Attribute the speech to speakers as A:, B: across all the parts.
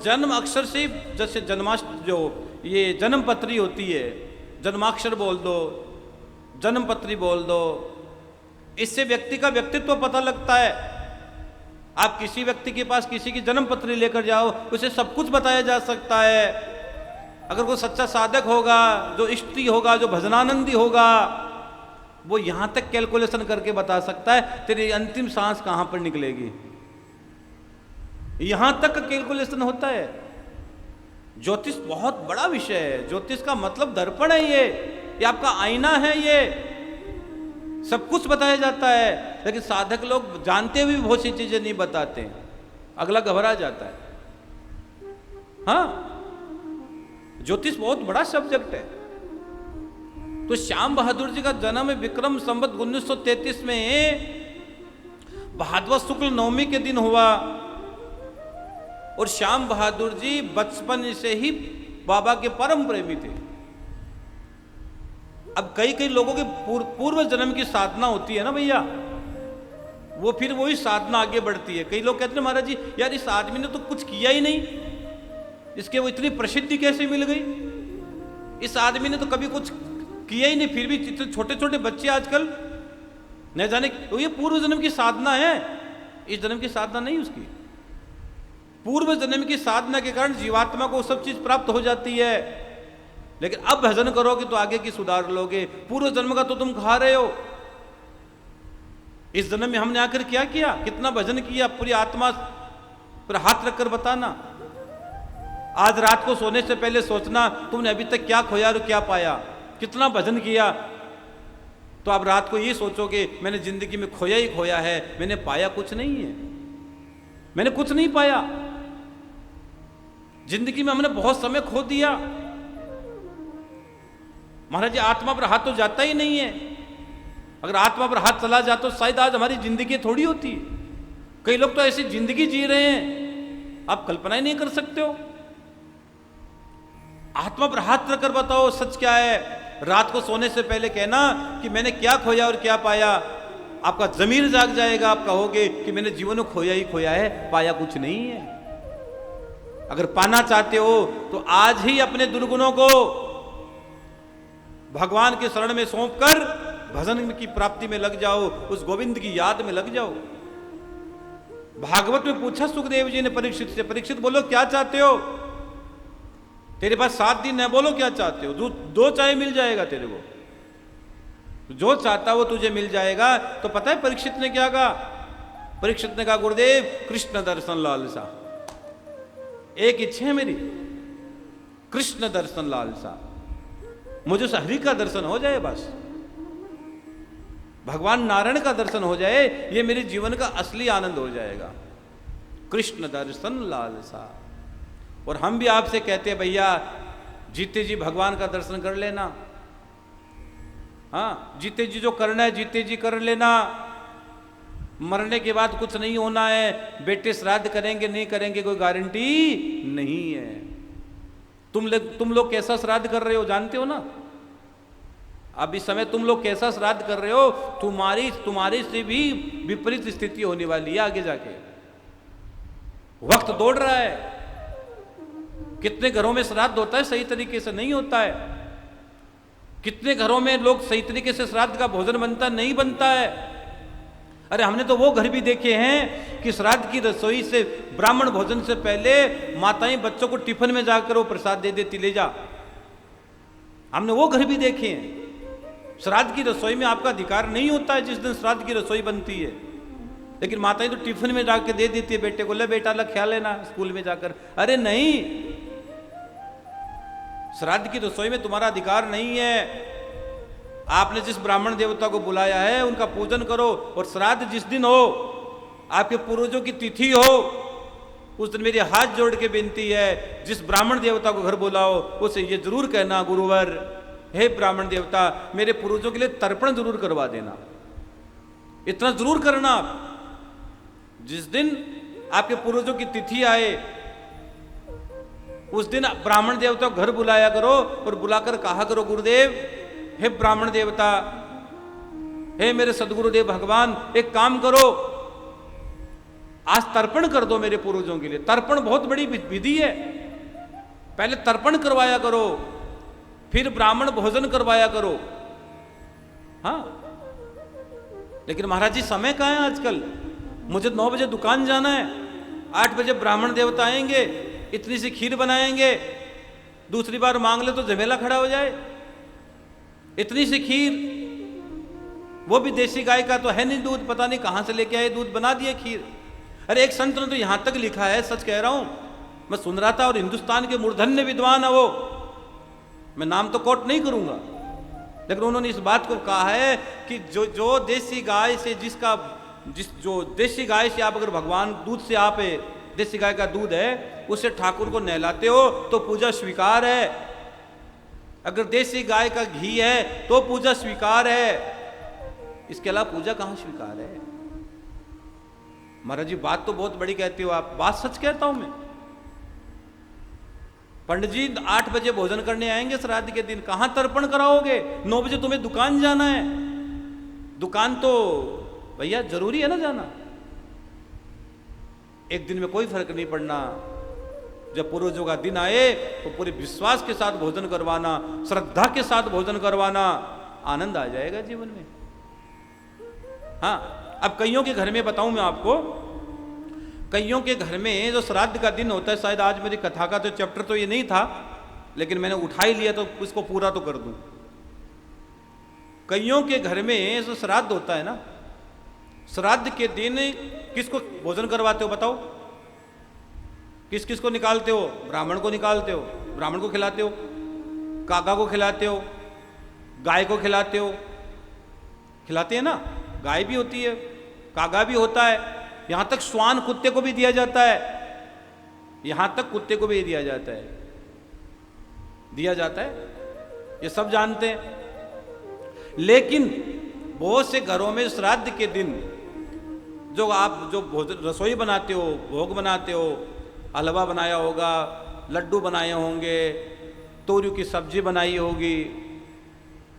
A: जन्म अक्षर से, जैसे जो ये जन्म पत्री होती है, जन्माक्षर बोल दो, जन्म पत्री बोल दो, इससे व्यक्ति का व्यक्तित्व पता लगता है। आप किसी व्यक्ति के पास किसी की जन्म पत्री लेकर जाओ, उसे सब कुछ बताया जा सकता है। अगर कोई सच्चा साधक होगा, जो इष्टी होगा, जो भजनानंदी होगा, वो यहां तक कैलकुलेशन करके बता सकता है तेरी अंतिम सांस कहां पर निकलेगी। यहां तक कैलकुलेशन होता है। ज्योतिष बहुत बड़ा विषय है। ज्योतिष का मतलब दर्पण है, ये आपका आईना है, ये सब कुछ बताया जाता है। लेकिन साधक लोग जानते हुए भी बहुत सी चीजें नहीं बताते हैं, अगला घबरा जाता है। हाँ, ज्योतिष बहुत बड़ा सब्जेक्ट है। तो श्याम बहादुर जी का जन्म विक्रम संवत 1933 में भाद्रपद शुक्ल नवमी के दिन हुआ। और श्याम बहादुर जी बचपन से ही बाबा के परम प्रेमी थे। अब कई कई लोगों के पूर्व जन्म की साधना होती है ना भैया, वो फिर वही साधना आगे बढ़ती है। कई लोग कहते हैं महाराज जी यार इस आदमी ने तो कुछ किया ही नहीं, इसके वो इतनी प्रसिद्धि कैसे मिल गई, इस आदमी ने तो कभी कुछ किया ही नहीं, फिर भी इतने छोटे छोटे बच्चे आजकल न जाने। तो ये पूर्व जन्म की साधना है, इस जन्म की साधना नहीं उसकी। पूर्व जन्म की साधना के कारण जीवात्मा को सब चीज प्राप्त हो जाती है। लेकिन अब भजन करोगे तो आगे की सुधार लोगे। पूर्व जन्म का तो तुम खा रहे हो। इस जन्म में हमने आकर क्या किया, कितना भजन किया, पूरी आत्मा पर हाथ रखकर बताना। आज रात को सोने से पहले सोचना तुमने अभी तक क्या खोया और क्या पाया, कितना भजन किया। तो आप रात को ये सोचोगे मैंने जिंदगी में खोया ही खोया है, मैंने पाया कुछ नहीं है, मैंने कुछ नहीं पाया। जिंदगी में हमने बहुत समय खो दिया। महाराज जी आत्मा पर हाथ तो जाता ही नहीं है। अगर आत्मा पर हाथ चला जाता तो शायद आज हमारी जिंदगी थोड़ी होती। कई लोग तो ऐसी जिंदगी जी रहे हैं आप कल्पना ही नहीं कर सकते हो। आत्मा पर हाथ रखकर बताओ सच क्या है। रात को सोने से पहले कहना कि मैंने क्या खोया और क्या पाया। आपका जमीर जाग जाएगा, आप कहोगे कि मैंने जीवन में खोया ही खोया है, पाया कुछ नहीं है। अगर पाना चाहते हो तो आज ही अपने दुर्गुणों को भगवान के शरण में सौंपकर भजन की प्राप्ति में लग जाओ, उस गोविंद की याद में लग जाओ। भागवत में पूछा सुखदेव जी ने परीक्षित से, परीक्षित बोलो क्या चाहते हो, तेरे पास 7 दिन है, बोलो क्या चाहते हो। दो चाहे मिल जाएगा तेरे को, जो चाहता वो तुझे मिल जाएगा। तो पता है परीक्षित ने क्या कहा, परीक्षित ने कहा गुरुदेव कृष्ण दर्शन लालसा, एक इच्छा है मेरी, कृष्ण दर्शन लालसा, मुझे उस हरि का दर्शन हो जाए, बस भगवान नारायण का दर्शन हो जाए, ये मेरे जीवन का असली आनंद हो जाएगा। कृष्ण दर्शन लालसा। और हम भी आपसे कहते हैं भैया जीते जी भगवान का दर्शन कर लेना। हाँ, जीते जी जो करना है जीते जी कर लेना। मरने के बाद कुछ नहीं होना है। बेटे श्राद्ध करेंगे नहीं करेंगे कोई गारंटी नहीं है। तुम लोग कैसा श्राद्ध कर रहे हो जानते हो ना। अब इस समय तुम लोग कैसा श्राद्ध कर रहे हो, तुम्हारी से भी विपरीत स्थिति होने वाली है आगे जाके। वक्त दौड़ रहा है। कितने घरों में श्राद्ध होता है सही तरीके से नहीं होता है। कितने घरों में लोग सही तरीके से श्राद्ध का भोजन बनता नहीं बनता है। अरे हमने तो वो घर भी देखे हैं कि श्राद्ध की रसोई से ब्राह्मण भोजन से पहले माताएं बच्चों को टिफिन में जाकर वो प्रसाद दे देती, ले जा। हमने वो घर भी देखे हैं। श्राद्ध की रसोई में आपका अधिकार नहीं होता है जिस दिन श्राद्ध की रसोई बनती है, लेकिन माताएं तो टिफिन में जाकर दे देती है बेटे को, ले बेटा ला ख्याल लेना स्कूल में जाकर। अरे नहीं, श्राद्ध की रसोई में तुम्हारा अधिकार नहीं है। आपने जिस ब्राह्मण देवता को बुलाया है उनका पूजन करो। और श्राद्ध जिस दिन हो, आपके पूर्वजों की तिथि हो, उस दिन मेरी हाथ जोड़ के विनती है जिस ब्राह्मण देवता को घर बुलाओ उसे ये जरूर कहना गुरुवर, हे ब्राह्मण देवता मेरे पूर्वजों के लिए तर्पण जरूर करवा देना। इतना जरूर करना। आप जिस दिन आपके पूर्वजों की तिथि आए उस दिन ब्राह्मण देवता को घर बुलाया करो और बुलाकर कहा करो गुरुदेव, हे ब्राह्मण देवता, हे मेरे सदगुरुदेव भगवान, एक काम करो, आज तर्पण कर दो मेरे पूर्वजों के लिए। तर्पण बहुत बड़ी विधि है। पहले तर्पण करवाया करो, फिर ब्राह्मण भोजन करवाया करो। हाँ, लेकिन महाराज जी समय कहाँ है आजकल? मुझे 9 बजे दुकान जाना है, 8 बजे ब्राह्मण देवता आएंगे, इतनी सी खीर बनाएंगे, दूसरी बार मांग ले तो झमेला खड़ा हो जाए। इतनी सी खीर, वो भी देसी गाय का तो है नहीं दूध, पता नहीं कहां से लेके आए दूध, बना दिए खीर। अरे एक संत ने तो यहां तक लिखा है, सच कह रहा हूं, मैं सुन रहा था, और हिंदुस्तान के मूर्धन्य विद्वान है वो, मैं नाम तो कोट नहीं करूंगा, लेकिन उन्होंने इस बात को कहा है कि जो देसी गाय से जो देसी गाय से आप अगर भगवान दूध से आप देसी गाय का दूध है उससे ठाकुर को नहलाते हो तो पूजा स्वीकार है। अगर देसी गाय का घी है तो पूजा स्वीकार है, इसके अलावा पूजा कहां स्वीकार है? महाराज जी बात तो बहुत बड़ी कहते हो आप, बात सच कहता हूं मैं। पंडित जी 8 बजे भोजन करने आएंगे श्राद्ध के दिन, कहां तर्पण कराओगे? 9 बजे तुम्हें दुकान जाना है। दुकान तो भैया जरूरी है ना जाना, एक दिन में कोई फर्क नहीं पड़ना। जब पूर्वजों का दिन आए तो पूरे विश्वास के साथ भोजन करवाना, श्रद्धा के साथ भोजन करवाना, आनंद आ जाएगा जीवन में। हाँ, अब कईयों के घर में बताऊं मैं आपको, कईयों के घर में जो श्राद्ध का दिन होता है, शायद आज मेरी कथा का तो चैप्टर तो ये नहीं था, लेकिन मैंने उठा ही लिया तो इसको पूरा तो कर दूं। कईयों के घर में जो श्राद्ध होता है ना, श्राद्ध के दिन किसको भोजन करवाते हो बताओ? किस किस को निकालते हो? ब्राह्मण को निकालते हो, ब्राह्मण को खिलाते हो, कागा को खिलाते हो, गाय को खिलाते हो, खिलाते हैं ना, गाय भी होती है, कागा भी होता है, यहां तक श्वान कुत्ते को भी दिया जाता है, यहां तक कुत्ते को भी दिया जाता है, दिया जाता है, ये सब जानते हैं। लेकिन बहुत से घरों में श्राद्ध के दिन जो आप जो भोजन रसोई बनाते हो, भोग बनाते हो, हलवा बनाया होगा, लड्डू बनाए होंगे, तोरी की सब्जी बनाई होगी,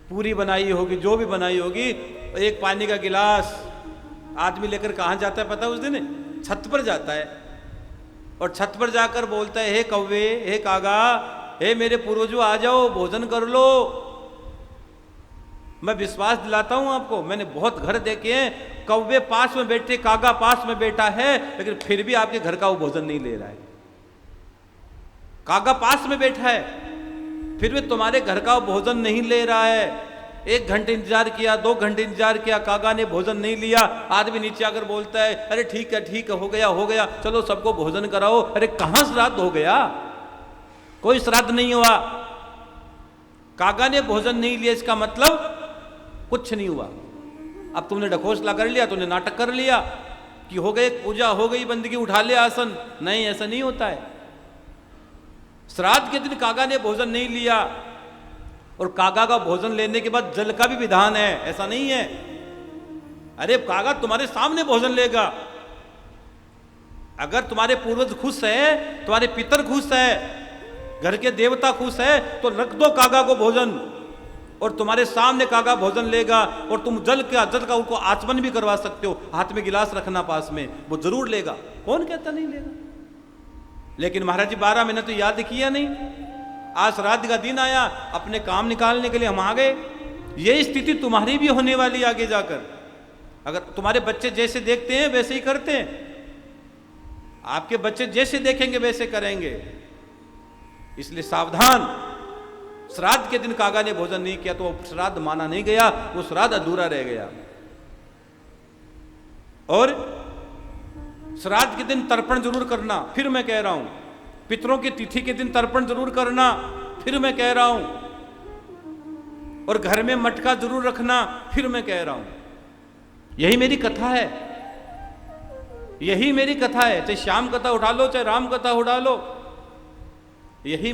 A: पूरी बनाई होगी, जो भी बनाई होगी, एक पानी का गिलास आदमी लेकर कहाँ जाता है पता है? उस दिन छत पर जाता है, और छत पर जाकर बोलता है, हे कौवे, हे कागा, हे मेरे पूर्वजों आ जाओ, भोजन कर लो। मैं विश्वास दिलाता हूं आपको, मैंने बहुत घर देखे हैं, कौवे पास में बैठे, कागा पास में बैठा है, लेकिन फिर भी आपके घर का वो भोजन नहीं ले रहा है। कागा पास में बैठा है, फिर भी तुम्हारे घर का वो भोजन नहीं ले रहा है। 1 घंटे इंतजार किया, 2 घंटे इंतजार किया, कागा ने भोजन नहीं लिया। आदमी नीचे आकर बोलता है, अरे ठीक है ठीक है, हो गया, चलो सबको भोजन कराओ। अरे कहां श्राद्ध हो गया? कोई श्राद्ध नहीं हुआ। कागा ने भोजन नहीं लिया, इसका मतलब कुछ नहीं हुआ। अब तुमने ढकोसला कर लिया, तुमने नाटक कर लिया कि हो गए, पूजा हो गई, बंदगी उठा ले आसन। नहीं, ऐसा नहीं होता है। श्राद्ध के दिन कागा ने भोजन नहीं लिया, और कागा का भोजन लेने के बाद जल का भी विधान है, ऐसा नहीं है। अरे कागा तुम्हारे सामने भोजन लेगा। अगर तुम्हारे पूर्वज खुश है, तुम्हारे पितर खुश है, घर के देवता खुश है, तो रख दो कागा को भोजन, और तुम्हारे सामने कागा भोजन लेगा। और तुम जल का उनको आचमन भी करवा सकते हो, हाथ में गिलास रखना पास में, वो जरूर लेगा। कौन कहता नहीं लेगा? लेकिन महाराज जी 12 महीने तो याद किया नहीं। आज श्राद्ध का दिन आया, अपने काम निकालने के लिए हम आ गए। ये स्थिति तुम्हारी भी होने वाली आगे जाकर। अगर तुम्हारे बच्चे जैसे देखते हैं वैसे ही करते हैं, आपके बच्चे जैसे देखेंगे वैसे करेंगे, इसलिए सावधान। श्राद्ध के दिन कागा ने भोजन नहीं किया तो श्राद्ध माना नहीं गया, वो श्राद्ध अधूरा रह गया। और श्राद्ध के दिन तर्पण जरूर करना, फिर मैं कह रहा हूं। पितरों की तिथि के दिन तर्पण जरूर करना, फिर मैं कह रहा हूं। और घर में मटका जरूर रखना, फिर मैं कह रहा हूं। यही मेरी कथा है, यही मेरी कथा है। चाहे श्याम कथा उठा लो, चाहे राम कथा उठा लो, यही